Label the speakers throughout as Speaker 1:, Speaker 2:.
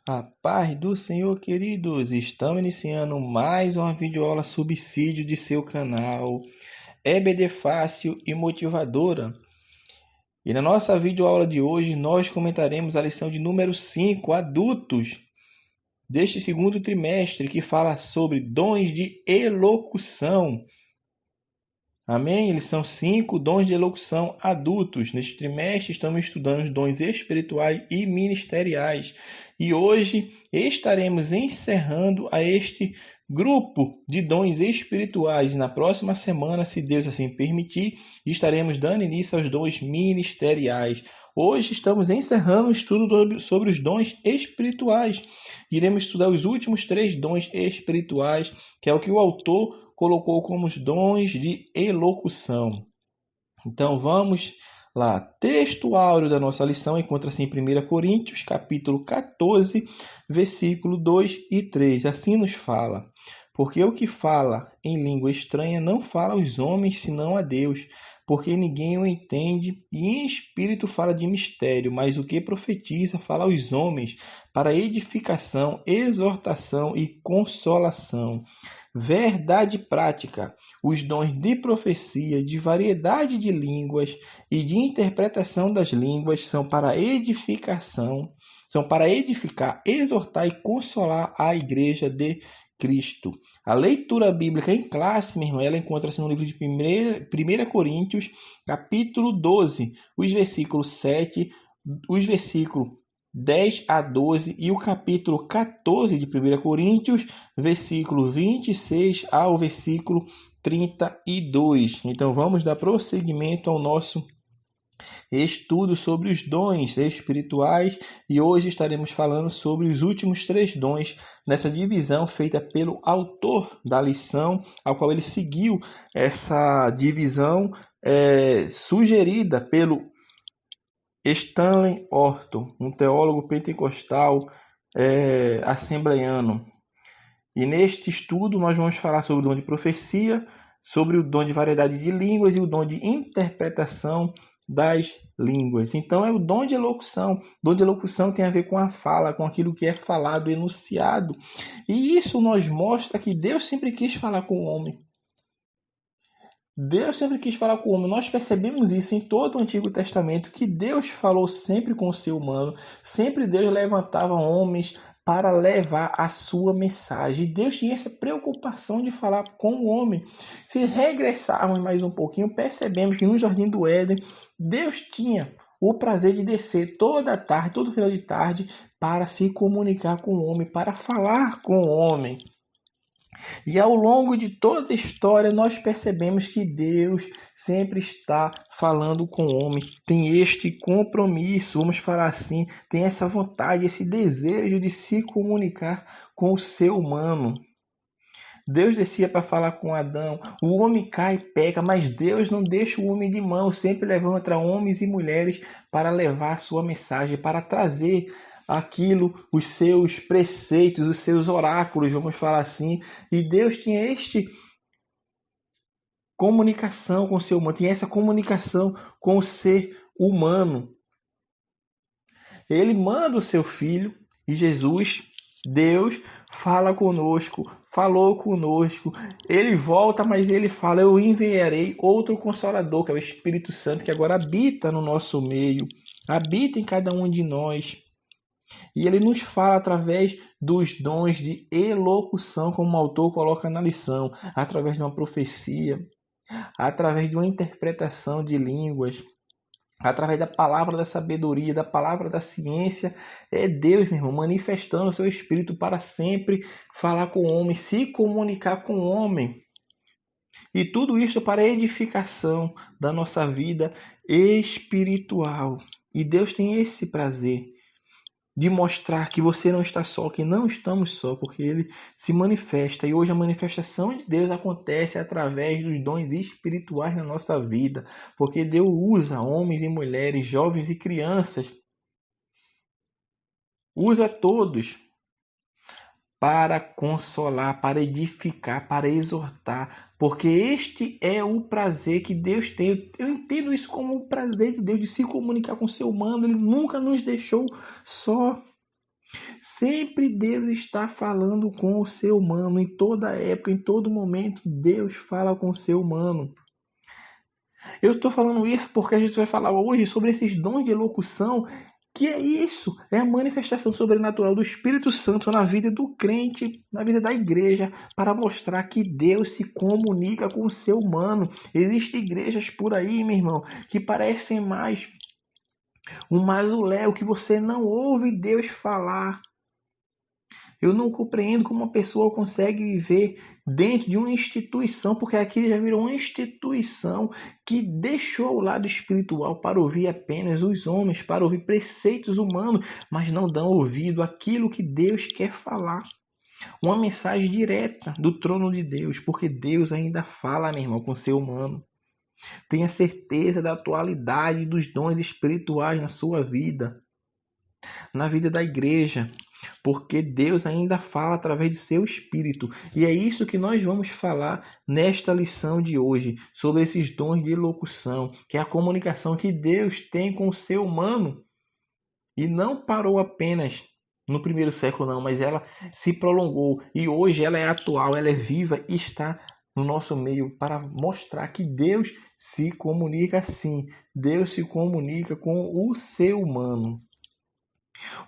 Speaker 1: A paz do Senhor, queridos! Estamos iniciando mais uma videoaula subsídio de seu canal EBD Fácil e Motivadora. E na nossa videoaula de hoje, nós comentaremos a lição de número 5, adultos, deste segundo trimestre, que fala sobre dons de elocução. Amém? Eles são 5 dons de elocução adultos. Neste trimestre, estamos estudando os dons espirituais e ministeriais. E hoje estaremos encerrando a este grupo de dons espirituais. E na próxima semana, se Deus assim permitir, estaremos dando início aos dons ministeriais. Hoje estamos encerrando o estudo sobre os dons espirituais. Iremos estudar os últimos 3 dons espirituais, que é o que o autor colocou como os dons de elocução. Então vamos lá. Texto áureo da nossa lição encontra-se em 1 Coríntios, capítulo 14, versículo 2 e 3. Assim nos fala: porque o que fala em língua estranha não fala aos homens, senão a Deus, porque ninguém o entende, e em espírito fala de mistério, mas o que profetiza fala aos homens, para edificação, exortação e consolação. Verdade prática: os dons de profecia, de variedade de línguas e de interpretação das línguas são para edificação, são para edificar, exortar e consolar a igreja de Cristo. A leitura bíblica em classe, meu irmão, ela encontra-se no livro de 1 Coríntios, capítulo 12, os versículos 7, os versículos 10 a 12 e o capítulo 14 de 1 Coríntios, versículo 26 ao versículo 32. Então vamos dar prosseguimento ao nosso estudo sobre os dons espirituais e hoje estaremos falando sobre os últimos 3 dons nessa divisão feita pelo autor da lição, ao qual ele seguiu essa divisão sugerida pelo Stanley Orton, um teólogo pentecostal assembleiano. E neste estudo nós vamos falar sobre o dom de profecia, sobre o dom de variedade de línguas e o dom de interpretação das línguas. Então é o dom de elocução. O dom de elocução tem a ver com a fala, com aquilo que é falado, enunciado. E isso nos mostra que Deus sempre quis falar com o homem. Deus sempre quis falar com o homem. Nós percebemos isso em todo o Antigo Testamento, que Deus falou sempre com o ser humano. Sempre Deus levantava homens para levar a sua mensagem. Deus tinha essa preocupação de falar com o homem. Se regressarmos mais um pouquinho, percebemos que no Jardim do Éden, Deus tinha o prazer de descer toda tarde, todo final de tarde, para se comunicar com o homem, para falar com o homem. E ao longo de toda a história, nós percebemos que Deus sempre está falando com o homem. Tem este compromisso, vamos falar assim, tem essa vontade, esse desejo de se comunicar com o ser humano. Deus descia para falar com Adão, o homem cai e peca, mas Deus não deixa o homem de mão, sempre levanta homens e mulheres para levar a sua mensagem, para trazer aquilo, os seus preceitos, os seus oráculos, vamos falar assim. E Deus tinha comunicação com o ser humano, tinha essa comunicação com o ser humano. Ele manda o seu filho, e Jesus, Deus, fala conosco, falou conosco. Ele volta, mas ele fala: eu enviarei outro Consolador, que é o Espírito Santo, que agora habita no nosso meio, habita em cada um de nós. E ele nos fala através dos dons de elocução, como o autor coloca na lição, através de uma profecia, através de uma interpretação de línguas, através da palavra da sabedoria, da palavra da ciência. É Deus, meu irmão, manifestando o seu Espírito para sempre falar com o homem, se comunicar com o homem. E tudo isso para a edificação da nossa vida espiritual. E Deus tem esse prazer de mostrar que você não está só, que não estamos só, porque Ele se manifesta. E hoje a manifestação de Deus acontece através dos dons espirituais na nossa vida, porque Deus usa homens e mulheres, jovens e crianças, usa todos para consolar, para edificar, para exortar, porque este é o prazer que Deus tem. Eu entendo isso como o prazer de Deus de se comunicar com o ser humano. Ele nunca nos deixou só. Sempre Deus está falando com o ser humano, em toda época, em todo momento, Deus fala com o ser humano. Eu estou falando isso porque a gente vai falar hoje sobre esses dons de elocução, que é isso, é a manifestação sobrenatural do Espírito Santo na vida do crente, na vida da igreja, para mostrar que Deus se comunica com o ser humano. Existem igrejas por aí, meu irmão, que parecem mais um mausoléu, que você não ouve Deus falar. Eu não compreendo como uma pessoa consegue viver dentro de uma instituição, porque aqui já virou uma instituição que deixou o lado espiritual para ouvir apenas os homens, para ouvir preceitos humanos, mas não dão ouvido àquilo que Deus quer falar. Uma mensagem direta do trono de Deus, porque Deus ainda fala, meu irmão, com o ser humano. Tenha certeza da atualidade dos dons espirituais na sua vida, na vida da igreja, porque Deus ainda fala através do seu Espírito. E é isso que nós vamos falar nesta lição de hoje, sobre esses dons de elocução, que é a comunicação que Deus tem com o ser humano. E não parou apenas no primeiro século, não, mas ela se prolongou. E hoje ela é atual, ela é viva e está no nosso meio para mostrar que Deus se comunica assim. Deus se comunica com o ser humano.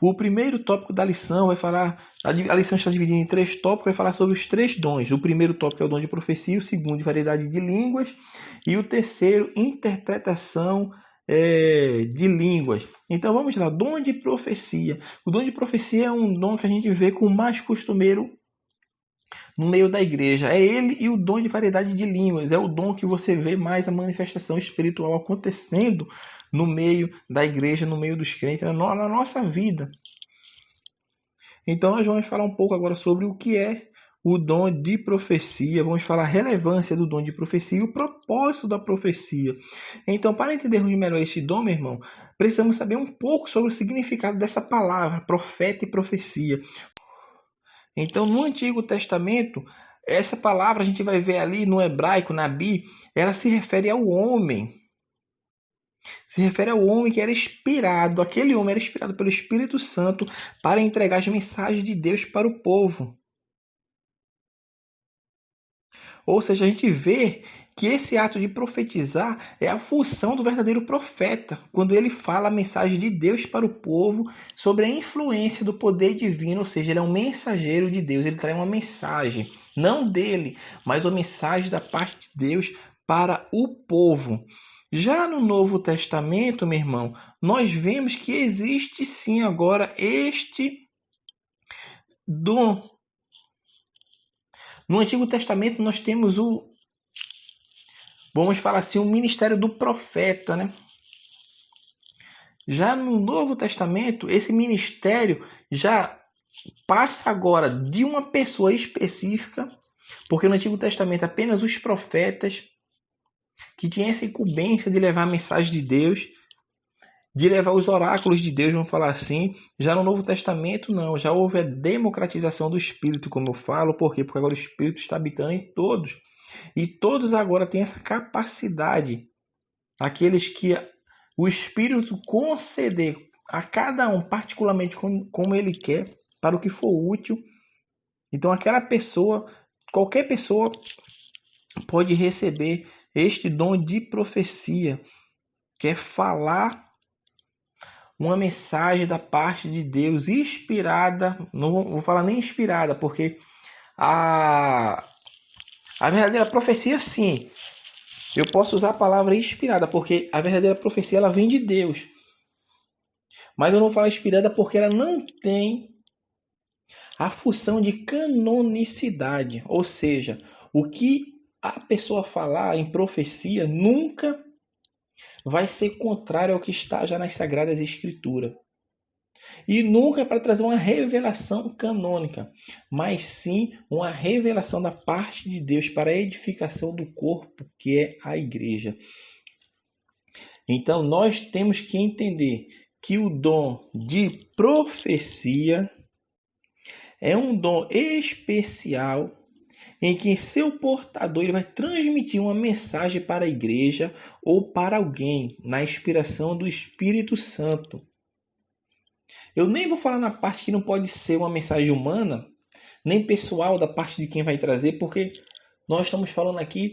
Speaker 1: O primeiro tópico da lição vai falar, a lição está dividida em 3 tópicos, vai falar sobre os 3 dons. O primeiro tópico é o dom de profecia, o segundo, variedade de línguas, e o terceiro, interpretação de línguas. Então vamos lá, dom de profecia. O dom de profecia é um dom que a gente vê com mais costumeiro no meio da igreja. É ele e o dom de variedade de línguas. É o dom que você vê mais a manifestação espiritual acontecendo no meio da igreja, no meio dos crentes, na nossa vida. Então nós vamos falar um pouco agora sobre o que é o dom de profecia. Vamos falar a relevância do dom de profecia e o propósito da profecia. Então, para entendermos melhor este dom, meu irmão, precisamos saber um pouco sobre o significado dessa palavra, profeta e profecia. Então, no Antigo Testamento, essa palavra a gente vai ver ali no hebraico, nabi, ela se refere ao homem. Se refere ao homem que era inspirado, aquele homem era inspirado pelo Espírito Santo para entregar as mensagens de Deus para o povo. Ou seja, a gente vê que esse ato de profetizar é a função do verdadeiro profeta, quando ele fala a mensagem de Deus para o povo sobre a influência do poder divino, ou seja, ele é um mensageiro de Deus, ele traz uma mensagem, não dele, mas uma mensagem da parte de Deus para o povo. Já no Novo Testamento, meu irmão, nós vemos que existe sim agora este dom. No Antigo Testamento nós temos vamos falar assim, o ministério do profeta, né? Já no Novo Testamento, esse ministério já passa agora de uma pessoa específica, porque no Antigo Testamento apenas os profetas que tinham essa incumbência de levar a mensagem de Deus, de levar os oráculos de Deus, vamos falar assim. Já no Novo Testamento, não. Já houve a democratização do Espírito, como eu falo. Por quê? Porque agora o Espírito está habitando em todos. E todos agora têm essa capacidade. Aqueles que o Espírito conceder a cada um, particularmente como ele quer, para o que for útil. Então aquela pessoa, qualquer pessoa pode receber este dom de profecia, que é falar uma mensagem da parte de Deus inspirada, não vou falar nem inspirada, porque a verdadeira profecia, sim, eu posso usar a palavra inspirada, porque a verdadeira profecia ela vem de Deus. Mas eu não falo inspirada porque ela não tem a função de canonicidade, ou seja, o que a pessoa falar em profecia nunca vai ser contrário ao que está já nas Sagradas Escrituras. E nunca é para trazer uma revelação canônica, mas sim uma revelação da parte de Deus para a edificação do corpo, que é a igreja. Então nós temos que entender que o dom de profecia é um dom especial em que seu portador ele vai transmitir uma mensagem para a igreja ou para alguém na inspiração do Espírito Santo. Eu nem vou falar na parte que não pode ser uma mensagem humana, nem pessoal da parte de quem vai trazer, porque nós estamos falando aqui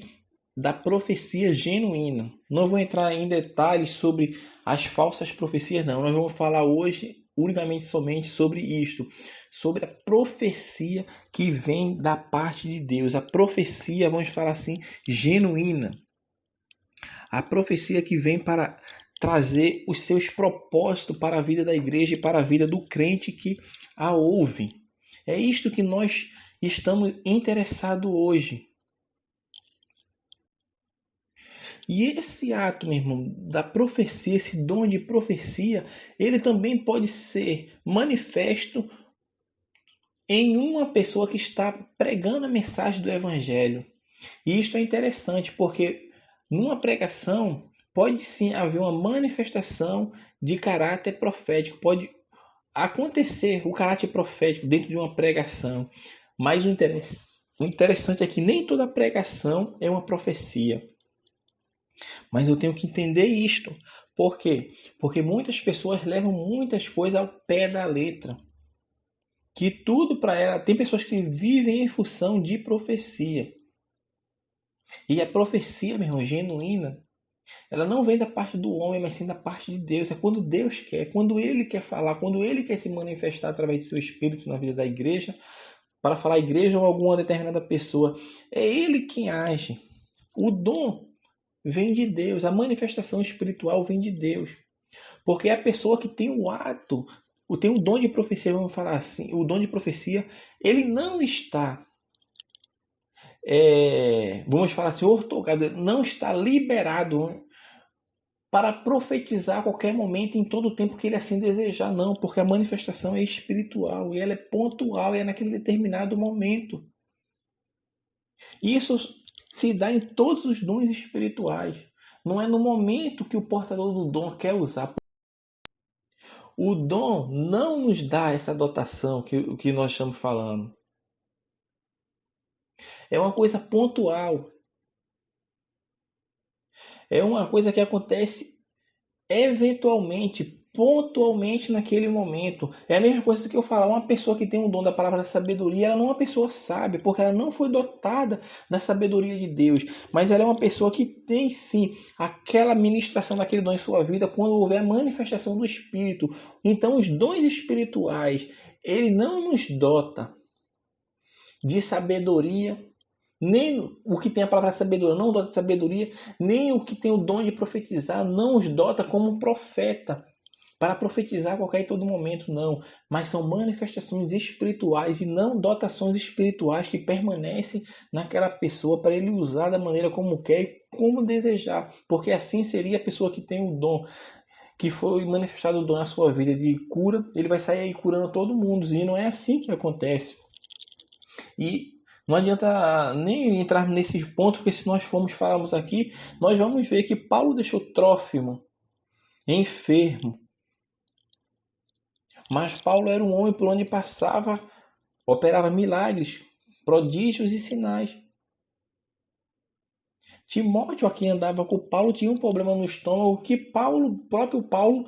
Speaker 1: da profecia genuína. Não vou entrar em detalhes sobre as falsas profecias, não. Nós vamos falar hoje unicamente somente sobre isto, sobre a profecia que vem da parte de Deus. A profecia, vamos falar assim, genuína. A profecia que vem para trazer os seus propósitos para a vida da igreja e para a vida do crente que a ouve. É isto que nós estamos interessados hoje. E esse ato, meu irmão, da profecia, esse dom de profecia, ele também pode ser manifesto em uma pessoa que está pregando a mensagem do Evangelho. E isto é interessante, porque numa pregação pode sim haver uma manifestação de caráter profético, pode acontecer o caráter profético dentro de uma pregação, mas o interessante é que nem toda pregação é uma profecia. Mas eu tenho que entender isto. Por quê? Porque muitas pessoas levam muitas coisas ao pé da letra. Que tudo para ela... Tem pessoas que vivem em função de profecia. E a profecia, meu irmão, genuína, ela não vem da parte do homem, mas sim da parte de Deus. É quando Deus quer, quando Ele quer falar, quando Ele quer se manifestar através de seu Espírito na vida da igreja, para falar a igreja ou alguma determinada pessoa. É Ele quem age. O dom vem de Deus, a manifestação espiritual vem de Deus. Porque é a pessoa que tem o ato, tem o dom de profecia, vamos falar assim, o dom de profecia, ele não está, vamos falar assim, ortogado, não está liberado para profetizar a qualquer momento, em todo o tempo que ele assim desejar, não, porque a manifestação é espiritual e ela é pontual, e é naquele determinado momento. Isso se dá em todos os dons espirituais. Não é no momento que o portador do dom quer usar. O dom não nos dá essa dotação que nós estamos falando. É uma coisa pontual. É uma coisa que acontece eventualmente, pontualmente naquele momento. É a mesma coisa que eu falar, uma pessoa que tem o dom da palavra da sabedoria, ela não é uma pessoa sábia, porque ela não foi dotada da sabedoria de Deus, mas ela é uma pessoa que tem sim aquela ministração daquele dom em sua vida quando houver a manifestação do Espírito. Então os dons espirituais, ele não nos dota de sabedoria, nem o que tem a palavra sabedoria não dota de sabedoria, nem o que tem o dom de profetizar não os dota como um profeta para profetizar a qualquer e todo momento, não. Mas são manifestações espirituais e não dotações espirituais que permanecem naquela pessoa para ele usar da maneira como quer e como desejar. Porque assim seria a pessoa que tem o dom, que foi manifestado o dom na sua vida de cura, ele vai sair aí curando todo mundo. E não é assim que acontece. E não adianta nem entrar nesses pontos, porque se nós formos falarmos aqui, nós vamos ver que Paulo deixou Trófimo enfermo. Mas Paulo era um homem por onde passava, operava milagres, prodígios e sinais. Timóteo, a quem andava com Paulo, tinha um problema no estômago que próprio Paulo,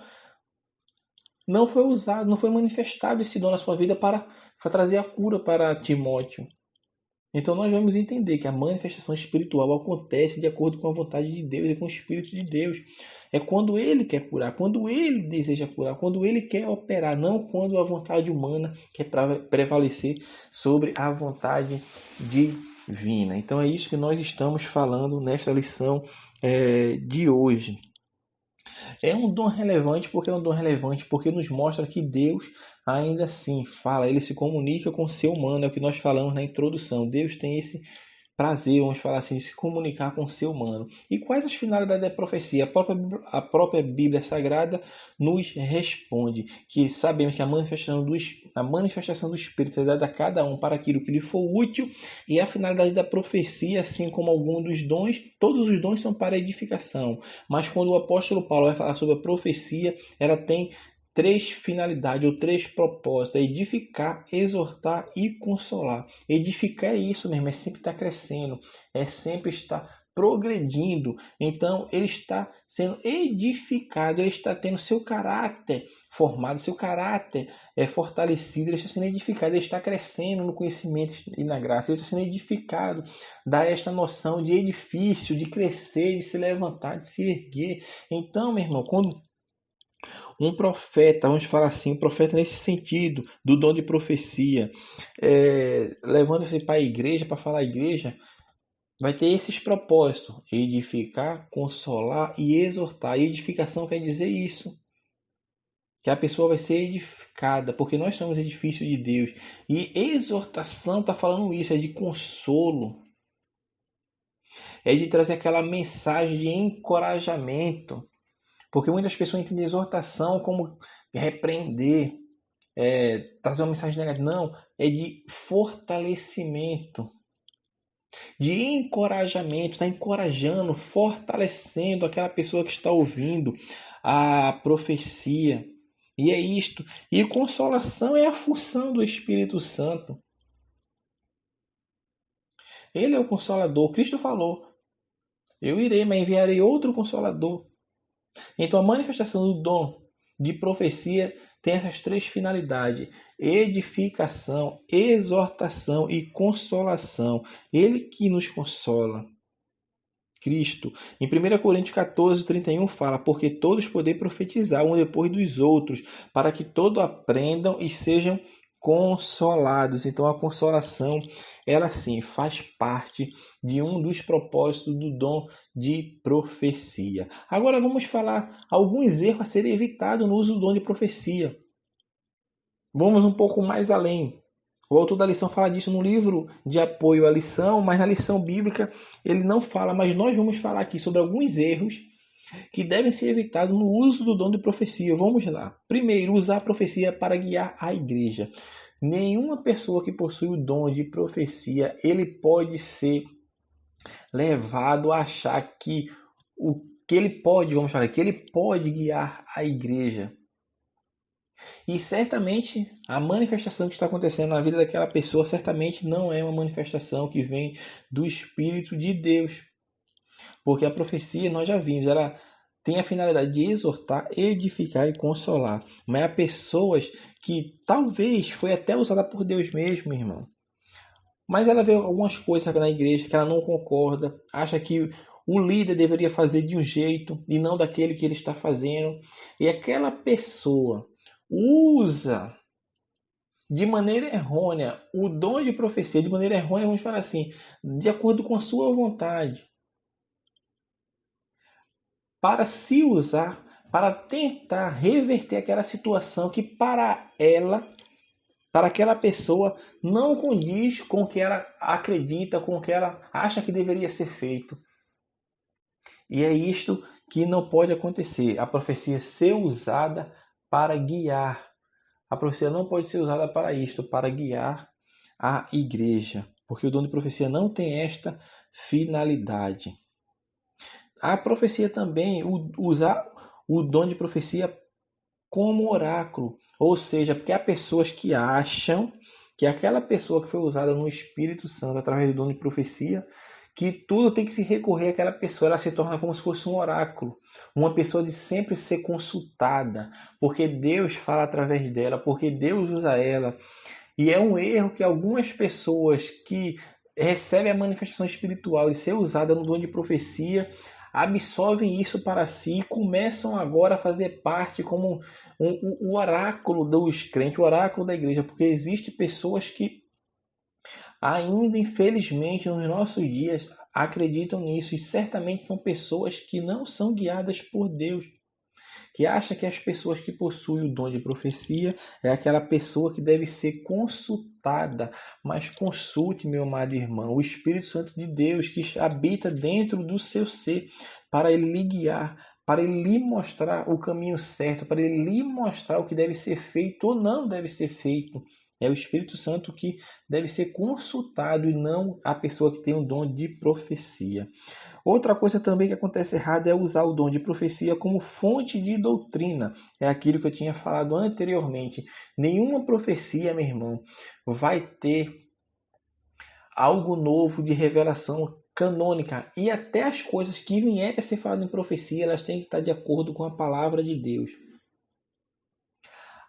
Speaker 1: não foi usado, não foi manifestado esse dom na sua vida para trazer a cura para Timóteo. Então nós vamos entender que a manifestação espiritual acontece de acordo com a vontade de Deus e com o Espírito de Deus. É quando Ele quer curar, quando Ele deseja curar, quando Ele quer operar, não quando a vontade humana quer prevalecer sobre a vontade divina. Então é isso que nós estamos falando nessa lição de hoje. É um dom relevante porque nos mostra que Deus ainda assim fala, ele se comunica com o ser humano, é o que nós falamos na introdução. Deus tem esse prazer, vamos falar assim, de se comunicar com o ser humano. E quais as finalidades da profecia? A própria Bíblia Sagrada nos responde que sabemos que a manifestação do Espírito é dada a cada um para aquilo que lhe for útil, e a finalidade da profecia, assim como alguns dos dons, todos os dons são para edificação. Mas quando o apóstolo Paulo vai falar sobre a profecia, ela tem três finalidades ou três propósitos: edificar, exortar e consolar. Edificar é isso mesmo, é sempre estar crescendo, é sempre estar progredindo. Então ele está sendo edificado, ele está tendo seu caráter formado, seu caráter é fortalecido, ele está sendo edificado, ele está crescendo no conhecimento e na graça, ele está sendo edificado, dá esta noção de edifício, de crescer, de se levantar, de se erguer. Então, meu irmão, quando um profeta, vamos falar assim, um profeta nesse sentido, do dom de profecia, levanta-se para a igreja, para falar à igreja, vai ter esses propósitos: edificar, consolar e exortar. E edificação quer dizer isso, que a pessoa vai ser edificada, porque nós somos edifício de Deus. E exortação está falando isso, é de consolo, é de trazer aquela mensagem de encorajamento, porque muitas pessoas entendem exortação como repreender, trazer uma mensagem negativa. Não, é de fortalecimento, de encorajamento, está encorajando, fortalecendo aquela pessoa que está ouvindo a profecia. E é isto. E consolação é a função do Espírito Santo. Ele é o Consolador. Cristo falou: eu irei, mas enviarei outro Consolador. Então a manifestação do dom de profecia tem essas três finalidades: edificação, exortação e consolação. Ele que nos consola. Cristo. Em 1 Coríntios 14, 31 fala: porque todos podem profetizar um depois dos outros, para que todos aprendam e sejam consolados. Então a consolação, ela sim faz parte de um dos propósitos do dom de profecia. Agora vamos falar alguns erros a serem evitados no uso do dom de profecia. Vamos um pouco mais além. O autor da lição fala disso no livro de apoio à lição, mas na lição bíblica ele não fala, mas nós vamos falar aqui sobre alguns erros que devem ser evitados no uso do dom de profecia. Vamos lá. Primeiro, usar a profecia para guiar a igreja. Nenhuma pessoa que possui o dom de profecia, ele pode ser levado a achar que o que ele pode, vamos falar, que ele pode guiar a igreja. E certamente a manifestação que está acontecendo na vida daquela pessoa certamente não é uma manifestação que vem do Espírito de Deus. Porque a profecia, nós já vimos, ela tem a finalidade de exortar, edificar e consolar. Mas há pessoas que talvez foi até usada por Deus mesmo, irmão. Mas ela vê algumas coisas na igreja que ela não concorda, acha que o líder deveria fazer de um jeito e não daquele que ele está fazendo. E aquela pessoa usa de maneira errônea o dom de profecia, de maneira errônea, vamos falar assim, de acordo com a sua vontade, para se usar, para tentar reverter aquela situação que para ela, para aquela pessoa, não condiz com o que ela acredita, com o que ela acha que deveria ser feito. E é isto que não pode acontecer, a profecia ser usada para guiar. A profecia não pode ser usada para isto, para guiar a igreja, porque o dom de profecia não tem esta finalidade. A profecia também, usar o dom de profecia como oráculo, ou seja, porque há pessoas que acham que aquela pessoa que foi usada no Espírito Santo através do dom de profecia, que tudo tem que se recorrer àquela pessoa, ela se torna como se fosse um oráculo, uma pessoa de sempre ser consultada, porque Deus fala através dela, porque Deus usa ela. E é um erro que algumas pessoas que recebem a manifestação espiritual de ser usada no dom de profecia absorvem isso para si e começam agora a fazer parte como o oráculo dos crentes, o oráculo da igreja, porque existem pessoas que ainda, infelizmente, nos nossos dias acreditam nisso e certamente são pessoas que não são guiadas por Deus, que acha que as pessoas que possuem o dom de profecia é aquela pessoa que deve ser consultada. Mas consulte, meu amado irmão, o Espírito Santo de Deus que habita dentro do seu ser, para ele lhe guiar, para ele lhe mostrar o caminho certo, para ele lhe mostrar o que deve ser feito ou não deve ser feito. É o Espírito Santo que deve ser consultado e não a pessoa que tem o dom de profecia. Outra coisa também que acontece errada é usar o dom de profecia como fonte de doutrina. É aquilo que eu tinha falado anteriormente. Nenhuma profecia, meu irmão, vai ter algo novo de revelação canônica. E até as coisas que vierem a ser faladas em profecia, elas têm que estar de acordo com a palavra de Deus.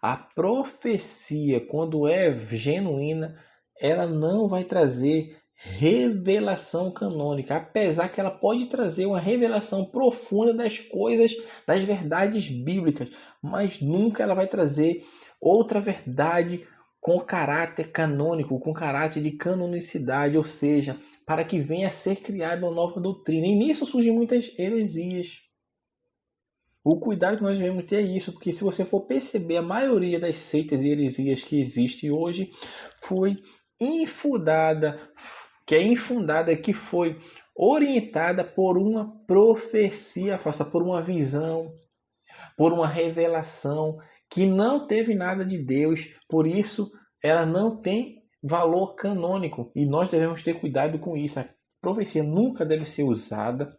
Speaker 1: A profecia, quando é genuína, ela não vai trazer revelação canônica, apesar que ela pode trazer uma revelação profunda das coisas, das verdades bíblicas, mas nunca ela vai trazer outra verdade com caráter canônico, com caráter de canonicidade, ou seja, para que venha a ser criada uma nova doutrina. E nisso surgem muitas heresias. O cuidado que nós devemos ter é isso, porque se você for perceber, a maioria das seitas e heresias que existe hoje foi infundada, que foi orientada por uma profecia falsa, por uma visão, por uma revelação que não teve nada de Deus, por isso ela não tem valor canônico e nós devemos ter cuidado com isso. A profecia nunca deve ser usada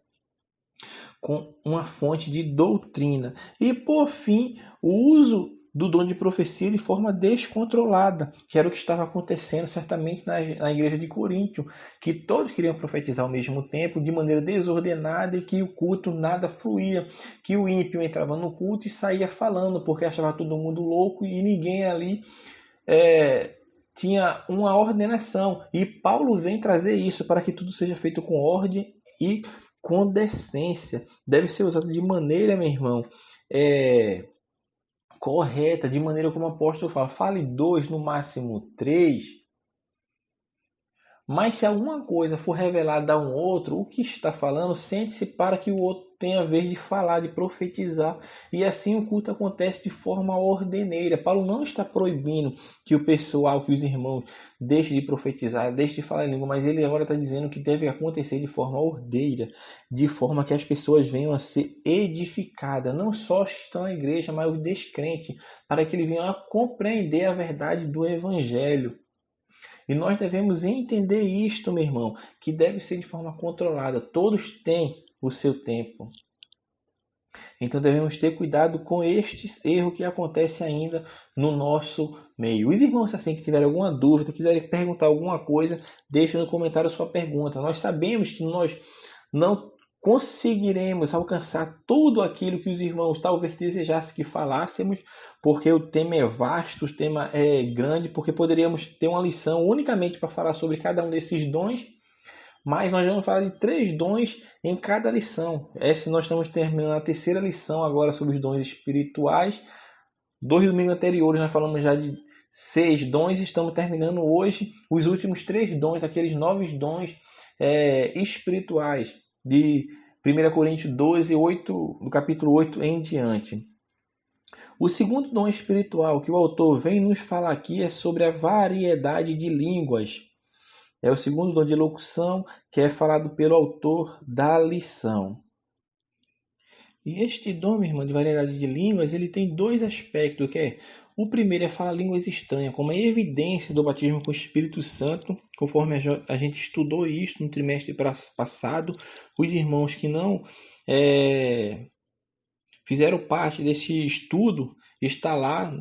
Speaker 1: com uma fonte de doutrina. E por fim, o uso do dom de profecia de forma descontrolada, que era o que estava acontecendo certamente na igreja de Coríntio, que todos queriam profetizar ao mesmo tempo, de maneira desordenada, e que o culto nada fluía, que o ímpio entrava no culto e saía falando, porque achava todo mundo louco e ninguém ali tinha uma ordenação. E Paulo vem trazer isso para que tudo seja feito com ordem e com decência. Deve ser usado de maneira, meu irmão, correta, de maneira como o apóstolo fala. Fale 2, no máximo 3. Mas se alguma coisa for revelada a um outro, o que está falando, sente-se para que o outro tenha a vez de falar, de profetizar. E assim o culto acontece de forma ordeneira. Paulo não está proibindo que o pessoal, que os irmãos deixem de profetizar, deixem de falar em língua, mas ele agora está dizendo que deve acontecer de forma ordeira, de forma que as pessoas venham a ser edificadas, não só os que estão na igreja, mas os descrentes, para que eles venham a compreender a verdade do evangelho. E nós devemos entender isto, meu irmão, que deve ser de forma controlada. Todos têm o seu tempo. Então devemos ter cuidado com este erro que acontece ainda no nosso meio. Os irmãos, assim, que tiverem alguma dúvida, quiserem perguntar alguma coisa, deixe no comentário a sua pergunta. Nós sabemos que nós não conseguiremos alcançar tudo aquilo que os irmãos talvez desejassem que falássemos, porque o tema é vasto, o tema é grande, porque poderíamos ter uma lição unicamente para falar sobre cada um desses dons, mas nós vamos falar de 3 dons em cada lição. Nós estamos terminando a 3ª lição agora sobre os dons espirituais. 2 domingos anteriores nós falamos já de 6 dons e estamos terminando hoje os últimos 3 dons, daqueles 9 dons espirituais, de 1 Coríntios 12, 8, do capítulo 8 em diante. O segundo dom espiritual que o autor vem nos falar aqui é sobre a variedade de línguas. É o segundo dom de elocução que é falado pelo autor da lição. E este dom, meu irmão, de variedade de línguas, ele tem 2 aspectos, que é: o primeiro é falar línguas estranhas, como a evidência do batismo com o Espírito Santo, conforme a gente estudou isso no trimestre passado. Os irmãos que não fizeram parte desse estudo, está lá,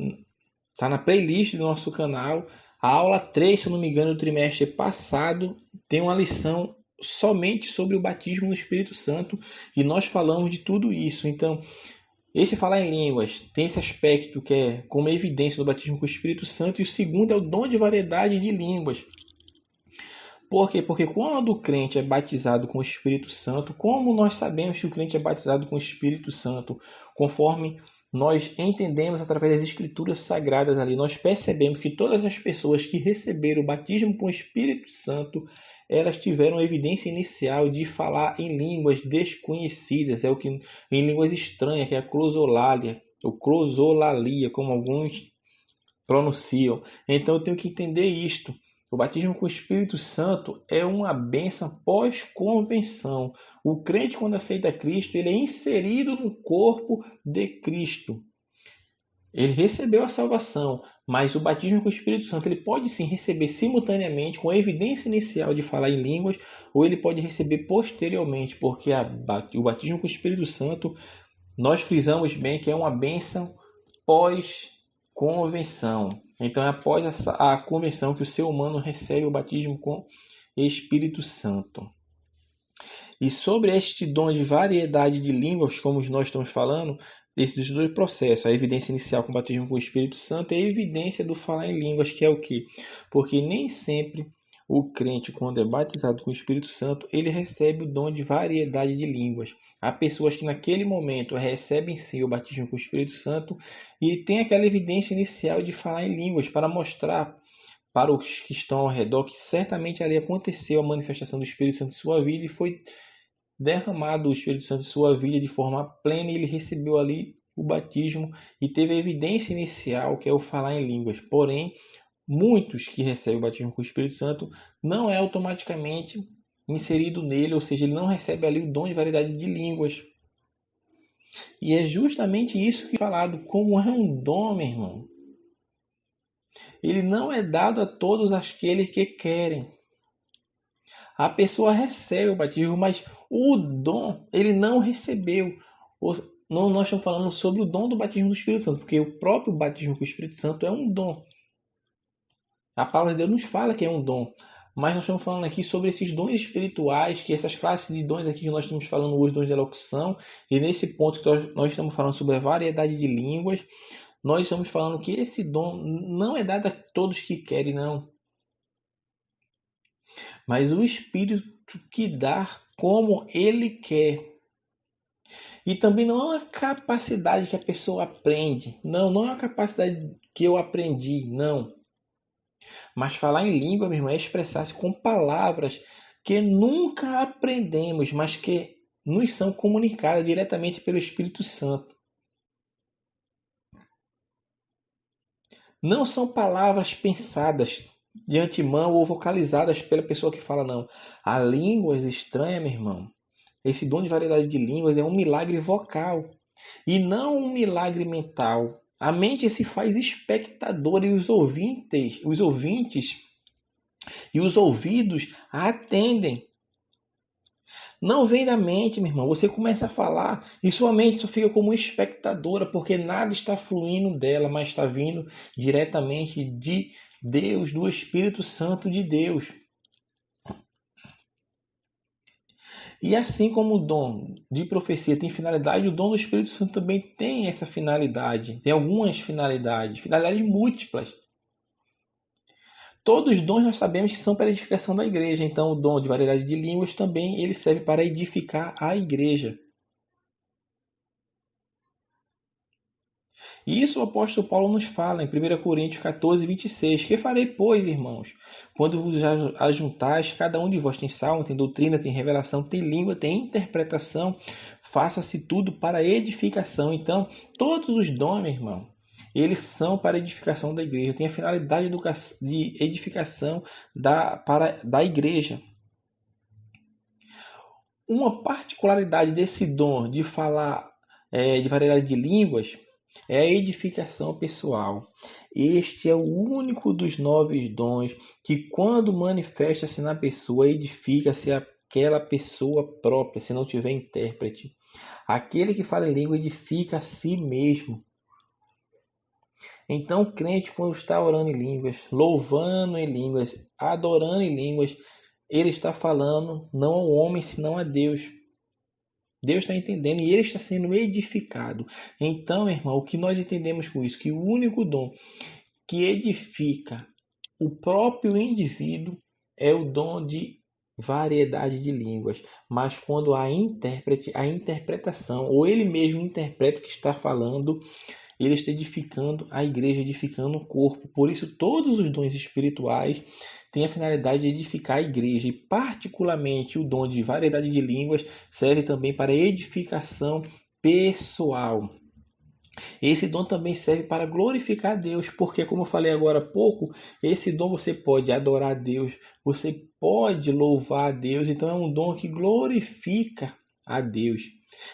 Speaker 1: está na playlist do nosso canal. A aula 3, se eu não me engano, do trimestre passado, tem uma lição somente sobre o batismo no Espírito Santo, e nós falamos de tudo isso. Então, esse falar em línguas tem esse aspecto que é como evidência do batismo com o Espírito Santo, e o segundo é o dom de variedade de línguas. Por quê? Porque quando o crente é batizado com o Espírito Santo, como nós sabemos que o crente é batizado com o Espírito Santo? Conforme nós entendemos através das Escrituras Sagradas ali, nós percebemos que todas as pessoas que receberam o batismo com o Espírito Santo, elas tiveram a evidência inicial de falar em línguas desconhecidas, é o que em línguas estranhas, que é a closolalia, ou closolalia, como alguns pronunciam. Então eu tenho que entender isto. O batismo com o Espírito Santo é uma bênção pós-convenção. O crente, quando aceita Cristo, ele é inserido no corpo de Cristo. Ele recebeu a salvação, mas o batismo com o Espírito Santo ele pode sim receber simultaneamente, com a evidência inicial de falar em línguas, ou ele pode receber posteriormente, porque o batismo com o Espírito Santo, nós frisamos bem que é uma bênção pós-convenção. Então é após a convenção que o ser humano recebe o batismo com Espírito Santo. E sobre este dom de variedade de línguas, como nós estamos falando, Esses dois processos, a evidência inicial com o batismo com o Espírito Santo e a evidência do falar em línguas, que é o quê? Porque nem sempre o crente, quando é batizado com o Espírito Santo, ele recebe o dom de variedade de línguas. Há pessoas que naquele momento recebem sim o batismo com o Espírito Santo e tem aquela evidência inicial de falar em línguas para mostrar para os que estão ao redor que certamente ali aconteceu a manifestação do Espírito Santo em sua vida e foi derramado o Espírito Santo em sua vida de forma plena e ele recebeu ali o batismo e teve a evidência inicial, que é o falar em línguas. Porém, muitos que recebem o batismo com o Espírito Santo não é automaticamente inserido nele, ou seja, ele não recebe ali o dom de variedade de línguas. E é justamente isso que é falado, como é um dom, meu irmão. Ele não é dado a todos aqueles que querem. A pessoa recebe o batismo, mas o dom ele não recebeu. Não, nós estamos falando sobre o dom do batismo do Espírito Santo, porque o próprio batismo com o Espírito Santo é um dom. A palavra de Deus nos fala que é um dom. Mas nós estamos falando aqui sobre esses dons espirituais, que essas classes de dons aqui que nós estamos falando hoje, dons de elocução, e nesse ponto que nós estamos falando sobre a variedade de línguas, nós estamos falando que esse dom não é dado a todos que querem, não. Mas o Espírito que dá como ele quer. E também não é uma capacidade que a pessoa aprende. Não é uma capacidade que eu aprendi, não. Mas falar em língua, meu irmão, é expressar-se com palavras que nunca aprendemos, mas que nos são comunicadas diretamente pelo Espírito Santo. Não são palavras pensadas de antemão ou vocalizadas pela pessoa que fala, não. A línguas estranha, meu irmão. Esse dom de variedade de línguas é um milagre vocal e não um milagre mental. A mente se faz espectadora e os ouvintes e os ouvidos atendem. Não vem da mente, meu irmão. Você começa a falar e sua mente só fica como espectadora, porque nada está fluindo dela, mas está vindo diretamente de Deus, do Espírito Santo de Deus. E assim como o dom de profecia tem finalidade, o dom do Espírito Santo também tem essa finalidade. Tem algumas finalidades múltiplas. Todos os dons nós sabemos que são para a edificação da igreja. Então, o dom de variedade de línguas também ele serve para edificar a igreja. E isso o apóstolo Paulo nos fala em 1 Coríntios 14, 26. Que farei, pois, irmãos? Quando vos ajuntais, cada um de vós tem salmo, tem doutrina, tem revelação, tem língua, tem interpretação. Faça-se tudo para edificação. Então, todos os dons, meu irmão, eles são para edificação da igreja. Tem a finalidade de edificação da igreja. Uma particularidade desse dom de falar de variedade de línguas é a edificação pessoal. Este é o único dos 9 dons que, quando manifesta-se na pessoa, edifica-se aquela pessoa própria, se não tiver intérprete. Aquele que fala em língua edifica a si mesmo. Então, o crente, quando está orando em línguas, louvando em línguas, adorando em línguas, ele está falando não ao homem, senão a Deus. Deus está entendendo e ele está sendo edificado. Então, irmão, o que nós entendemos com isso? Que o único dom que edifica o próprio indivíduo é o dom de variedade de línguas. Mas quando há intérprete, a interpretação, ou ele mesmo interpreta o que está falando, ele está edificando a igreja, edificando o corpo. Por isso, todos os dons espirituais têm a finalidade de edificar a igreja. E, particularmente, o dom de variedade de línguas serve também para edificação pessoal. Esse dom também serve para glorificar a Deus, porque, como eu falei agora há pouco, esse dom você pode adorar a Deus, você pode louvar a Deus. Então, é um dom que glorifica a Deus.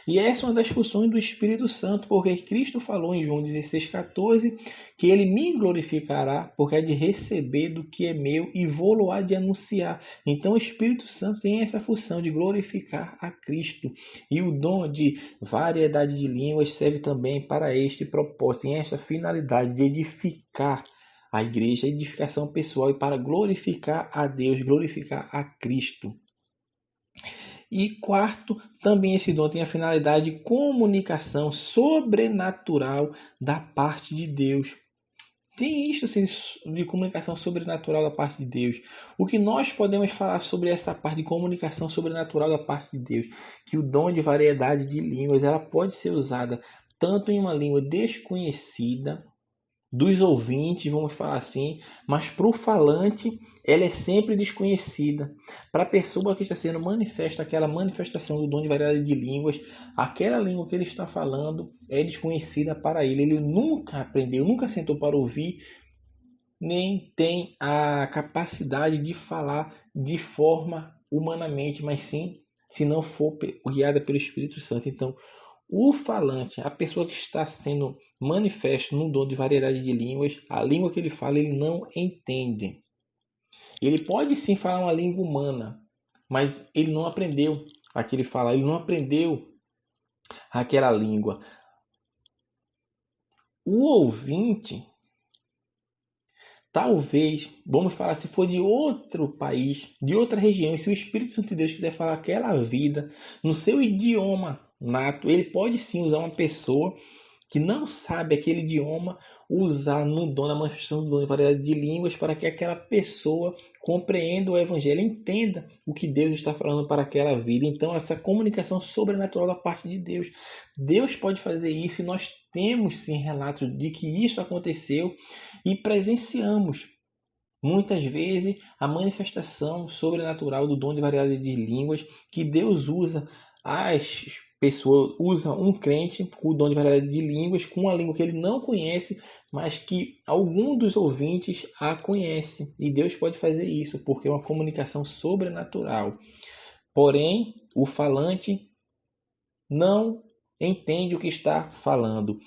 Speaker 1: E essa é uma das funções do Espírito Santo, porque Cristo falou em João 16,14 que ele me glorificará, porque é de receber do que é meu e vou-lo há de anunciar. Então o Espírito Santo tem essa função de glorificar a Cristo. E o dom de variedade de línguas serve também para este propósito, tem esta finalidade de edificar a igreja, a edificação pessoal e para glorificar a Deus, glorificar a Cristo. E quarto, também esse dom tem a finalidade de comunicação sobrenatural da parte de Deus. Tem isso assim, de comunicação sobrenatural da parte de Deus. O que nós podemos falar sobre essa parte de comunicação sobrenatural da parte de Deus? Que o dom de variedade de línguas ela pode ser usada tanto em uma língua desconhecida dos ouvintes, vamos falar assim, mas para o falante ela é sempre desconhecida. Para a pessoa que está sendo manifesta, aquela manifestação do dom de variedade de línguas, aquela língua que ele está falando é desconhecida para ele. Ele nunca aprendeu, nunca sentou para ouvir, nem tem a capacidade de falar de forma humanamente, mas sim se não for guiada pelo Espírito Santo. Então, o falante, a pessoa que está sendo manifesto no dom de variedade de línguas, a língua que ele fala, ele não entende. Ele pode sim falar uma língua humana, mas ele não aprendeu aquele falar, ele não aprendeu aquela língua. O ouvinte, talvez, vamos falar, se for de outro país, de outra região, e se o Espírito Santo de Deus quiser falar aquela vida no seu idioma nato, ele pode sim usar uma pessoa que não sabe aquele idioma, usar no dom, na manifestação do dom de variedade de línguas, para que aquela pessoa compreenda o Evangelho, entenda o que Deus está falando para aquela vida. Então, essa comunicação sobrenatural da parte de Deus. Deus pode fazer isso e nós temos sim relatos de que isso aconteceu e presenciamos muitas vezes a manifestação sobrenatural do dom de variedade de línguas que Deus usa. As pessoas usam um crente com o dom de variedade de línguas, com uma língua que ele não conhece, mas que algum dos ouvintes a conhece. E Deus pode fazer isso, porque é uma comunicação sobrenatural. Porém, o falante não entende o que está falando.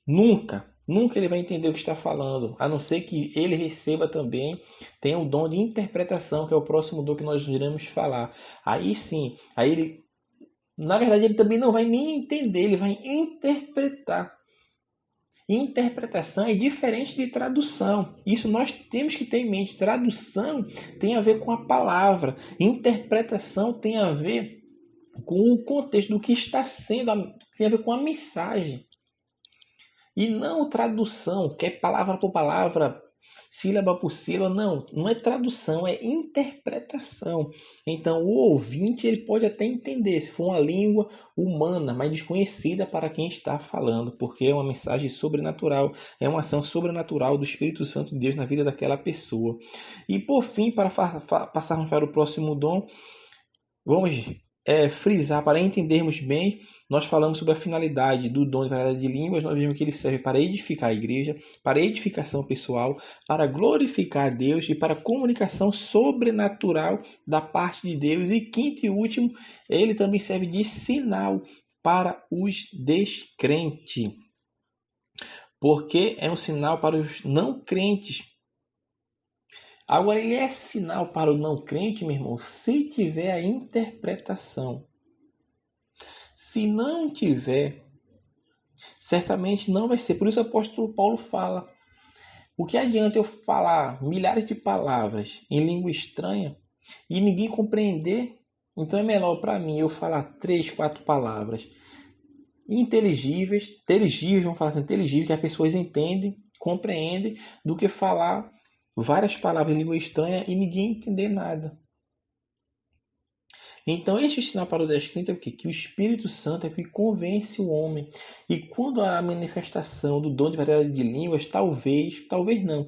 Speaker 1: Nunca ele vai entender o que está falando, a não ser que ele receba também, tenha o dom de interpretação, que é o próximo dom que nós iremos falar. Aí sim, aí ele, na verdade, ele também não vai nem entender, ele vai interpretar. Interpretação é diferente de tradução. Isso nós temos que ter em mente. Tradução tem a ver com a palavra. Interpretação tem a ver com o contexto do que está sendo, tem a ver com a mensagem. E não tradução, que é palavra por palavra, sílaba por sílaba. Não é tradução, é interpretação. Então, o ouvinte ele pode até entender se for uma língua humana, mas desconhecida para quem está falando, porque é uma mensagem sobrenatural, é uma ação sobrenatural do Espírito Santo de Deus na vida daquela pessoa. E por fim, para passarmos para o próximo dom, vamos frisar, para entendermos bem, nós falamos sobre a finalidade do dom de variedade de línguas, nós vimos que ele serve para edificar a igreja, para edificação pessoal, para glorificar a Deus e para comunicação sobrenatural da parte de Deus. E quinto e último, ele também serve de sinal para os descrentes, porque é um sinal para os não crentes. Agora, ele é sinal para o não crente, meu irmão, se tiver a interpretação. Se não tiver, certamente não vai ser. Por isso o apóstolo Paulo fala: o que adianta eu falar milhares de palavras em língua estranha e ninguém compreender? Então é melhor para mim eu falar 3, 4 palavras inteligíveis, vamos falar assim, inteligíveis, que as pessoas entendem, compreendem, do que falar várias palavras em língua estranha e ninguém entender nada. Então, este sinal para o descrente é o quê? Que o Espírito Santo é que convence o homem. E quando há a manifestação do dom de variedade de línguas, talvez não,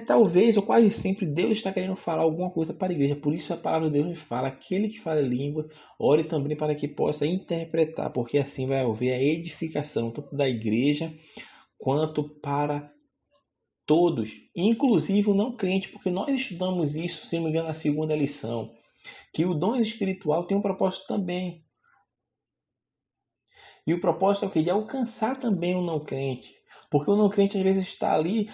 Speaker 1: talvez ou quase sempre Deus está querendo falar alguma coisa para a igreja. Por isso a palavra de Deus nos fala: aquele que fala língua, ore também para que possa interpretar, porque assim vai haver a edificação tanto da igreja quanto para todos, inclusive o não crente, porque nós estudamos isso, se não me engano, na segunda lição, que o dom espiritual tem um propósito também. E o propósito é o quê? De alcançar também o não crente. Porque o não crente às vezes está ali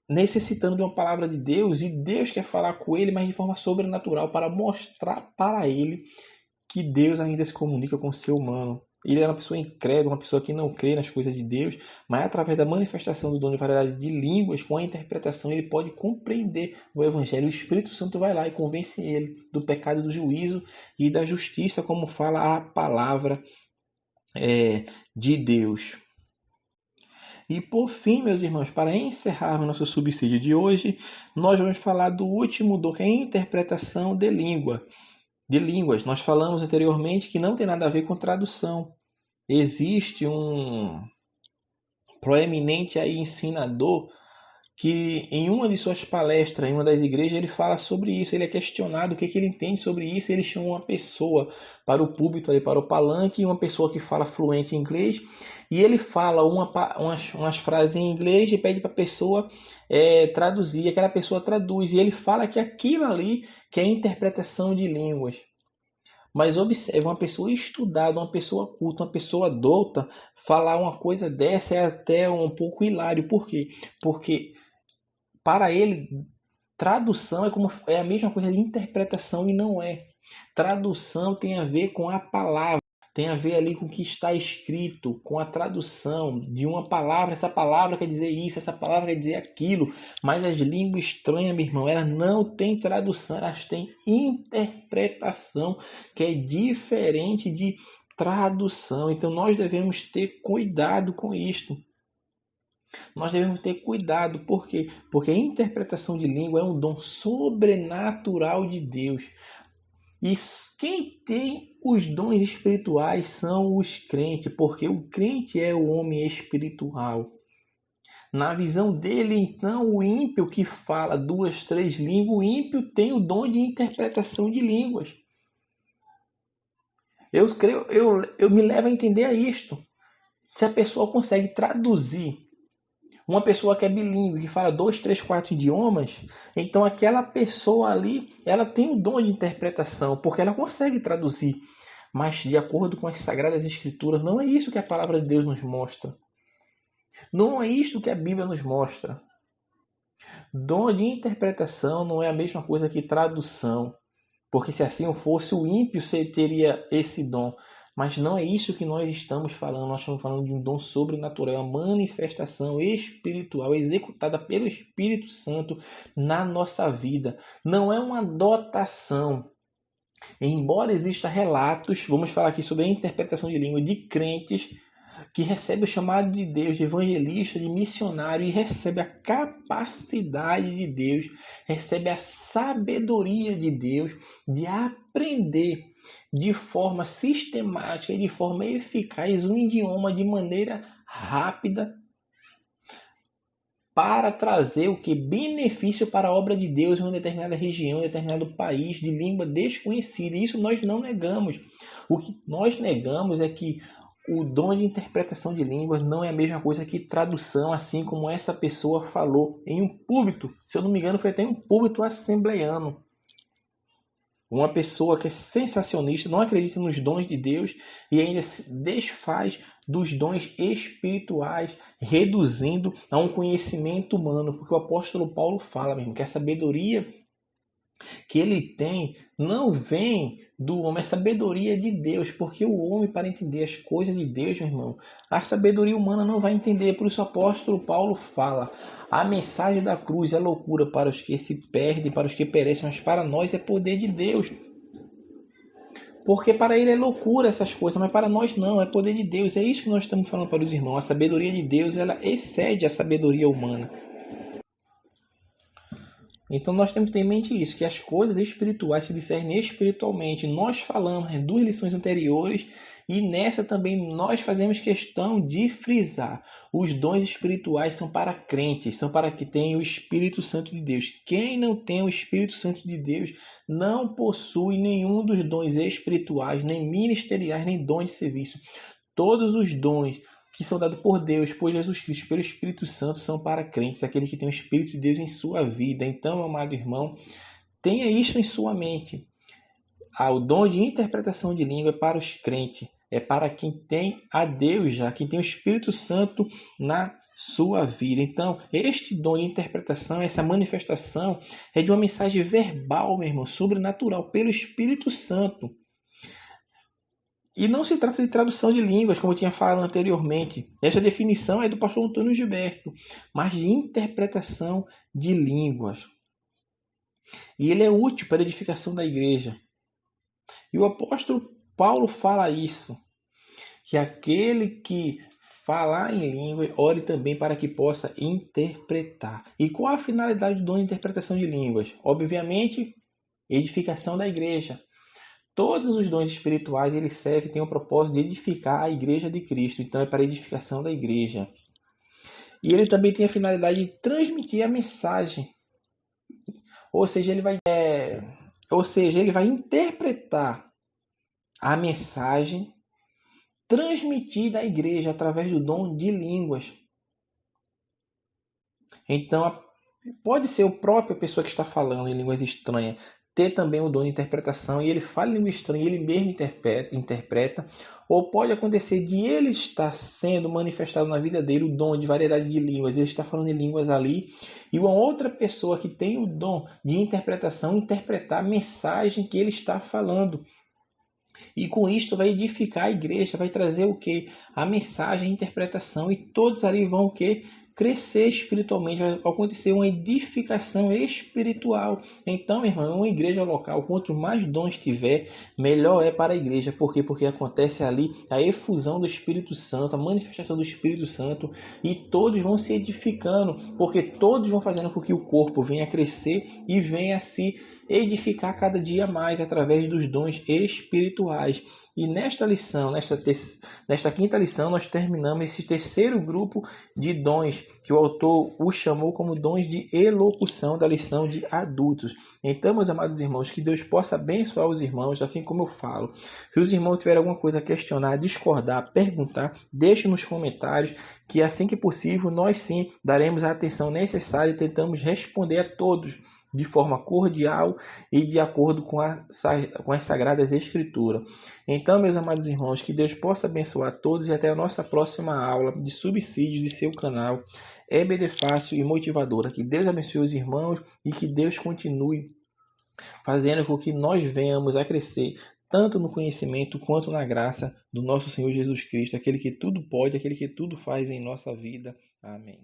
Speaker 1: necessitando de uma palavra de Deus e Deus quer falar com ele, mas de forma sobrenatural, para mostrar para ele que Deus ainda se comunica com o ser humano. ele era uma pessoa incrédula, uma pessoa que não crê nas coisas de Deus, mas através da manifestação do dom de variedade de línguas, com a interpretação, ele pode compreender o Evangelho. O Espírito Santo vai lá e convence ele do pecado, do juízo e da justiça, como fala a palavra de Deus. E por fim, meus irmãos, para encerrarmos nosso subsídio de hoje, nós vamos falar do último dom, que é a interpretação de línguas. Nós falamos anteriormente que não tem nada a ver com tradução. Existe um proeminente aí ensinador que em uma de suas palestras, em uma das igrejas, ele fala sobre isso, ele é questionado o que ele entende sobre isso, ele chama uma pessoa para o púlpito, para o palanque, uma pessoa que fala fluente em inglês, e ele fala umas frases em inglês e pede para a pessoa traduzir, aquela pessoa traduz, e ele fala que aquilo ali que é interpretação de línguas. Mas observe, uma pessoa estudada, uma pessoa culta, uma pessoa douta, falar uma coisa dessa é até um pouco hilário. Por quê? Porque para ele, tradução é a mesma coisa de interpretação e não é. Tradução tem a ver com a palavra, tem a ver ali com o que está escrito, com a tradução de uma palavra. Essa palavra quer dizer isso, essa palavra quer dizer aquilo. Mas as línguas estranhas, meu irmão, elas não têm tradução, elas têm interpretação, que é diferente de tradução. Então nós devemos ter cuidado com isto. Nós devemos ter cuidado, por quê? Porque a interpretação de língua é um dom sobrenatural de Deus. E quem tem os dons espirituais são os crentes, porque o crente é o homem espiritual. Na visão dele, então, o ímpio que fala 2, 3 línguas, o ímpio tem o dom de interpretação de línguas. Eu me levo a entender isto. Se a pessoa consegue traduzir, uma pessoa que é bilíngue, que fala 2, 3, 4 idiomas, então aquela pessoa ali, ela tem o dom de interpretação, porque ela consegue traduzir. Mas de acordo com as Sagradas Escrituras, não é isso que a palavra de Deus nos mostra. Não é isto que a Bíblia nos mostra. Dom de interpretação não é a mesma coisa que tradução. Porque se assim fosse, o ímpio teria esse dom. Mas não é isso que nós estamos falando. Nós estamos falando de um dom sobrenatural, uma manifestação espiritual executada pelo Espírito Santo na nossa vida. Não é uma dotação. Embora existam relatos, vamos falar aqui sobre a interpretação de língua de crentes que recebe o chamado de Deus, de evangelista, de missionário, e recebe a capacidade de Deus, recebe a sabedoria de Deus de aprender de forma sistemática e de forma eficaz um idioma de maneira rápida para trazer o que? Benefício para a obra de Deus em uma determinada região, em um determinado país, de língua desconhecida. Isso nós não negamos. O que nós negamos é que o dom de interpretação de línguas não é a mesma coisa que tradução, assim como essa pessoa falou em um púlpito. Se eu não me engano, foi até um púlpito assembleiano. Uma pessoa que é sensacionista, não acredita nos dons de Deus e ainda se desfaz dos dons espirituais, reduzindo a um conhecimento humano. Porque o apóstolo Paulo fala mesmo que a sabedoria que ele tem não vem do homem, é sabedoria de Deus, porque o homem, para entender as coisas de Deus, meu irmão, a sabedoria humana não vai entender. Por isso o apóstolo Paulo fala: a mensagem da cruz é loucura para os que se perdem, para os que perecem, mas para nós é poder de Deus. Porque para ele é loucura essas coisas, mas para nós não, é poder de Deus. É isso que nós estamos falando para os irmãos. A sabedoria de Deus, ela excede a sabedoria humana. Então nós temos que ter em mente isso, que as coisas espirituais se discernem espiritualmente. Nós falamos em 2 lições anteriores e nessa também nós fazemos questão de frisar. Os dons espirituais são para crentes, são para que tenham o Espírito Santo de Deus. Quem não tem o Espírito Santo de Deus não possui nenhum dos dons espirituais, nem ministeriais, nem dons de serviço. Todos os dons que são dados por Deus, por Jesus Cristo, pelo Espírito Santo, são para crentes, aqueles que têm o Espírito de Deus em sua vida. Então, amado irmão, tenha isso em sua mente. O dom de interpretação de língua é para os crentes, é para quem tem a Deus já, quem tem o Espírito Santo na sua vida. Então, este dom de interpretação, essa manifestação, é de uma mensagem verbal, meu irmão, sobrenatural, pelo Espírito Santo. E não se trata de tradução de línguas, como eu tinha falado anteriormente. Essa definição é do pastor Antônio Gilberto, mas de interpretação de línguas. E ele é útil para a edificação da igreja. E o apóstolo Paulo fala isso, que aquele que falar em língua, ore também para que possa interpretar. E qual a finalidade do dom de interpretação de línguas? Obviamente, edificação da igreja. Todos os dons espirituais, eles servem, têm o propósito de edificar a igreja de Cristo. Então, é para a edificação da igreja. E ele também tem a finalidade de transmitir a mensagem. Ou seja, ele vai interpretar a mensagem transmitida à igreja através do dom de línguas. Então, pode ser a própria pessoa que está falando em línguas estranhas ter também o dom de interpretação e ele fala em língua estranha e ele mesmo interpreta, ou pode acontecer de ele estar sendo manifestado na vida dele o dom de variedade de línguas, ele está falando em línguas ali, e uma outra pessoa que tem o dom de interpretação interpretar a mensagem que ele está falando. E com isto vai edificar a igreja, vai trazer o que? A mensagem, a interpretação, e todos ali vão o que? Crescer espiritualmente, vai acontecer uma edificação espiritual. Então, meu irmão, uma igreja local, quanto mais dons tiver, melhor é para a igreja. Por quê? Porque acontece ali a efusão do Espírito Santo, a manifestação do Espírito Santo, e todos vão se edificando, porque todos vão fazendo com que o corpo venha a crescer e venha a se edificar cada dia mais através dos dons espirituais. E nesta lição, nesta quinta lição, nós terminamos esse terceiro grupo de dons, que o autor o chamou como dons de elocução, da lição de adultos. Então, meus amados irmãos, que Deus possa abençoar os irmãos, assim como eu falo. Se os irmãos tiverem alguma coisa a questionar, discordar, perguntar, deixe nos comentários, que assim que possível, nós sim daremos a atenção necessária e tentamos responder a todos de forma cordial e de acordo com as Sagradas Escrituras. Então, meus amados irmãos, que Deus possa abençoar todos e até a nossa próxima aula de subsídio de seu canal EBD Fácil e Motivadora. Que Deus abençoe os irmãos e que Deus continue fazendo com que nós venhamos a crescer tanto no conhecimento quanto na graça do nosso Senhor Jesus Cristo, aquele que tudo pode, aquele que tudo faz em nossa vida. Amém.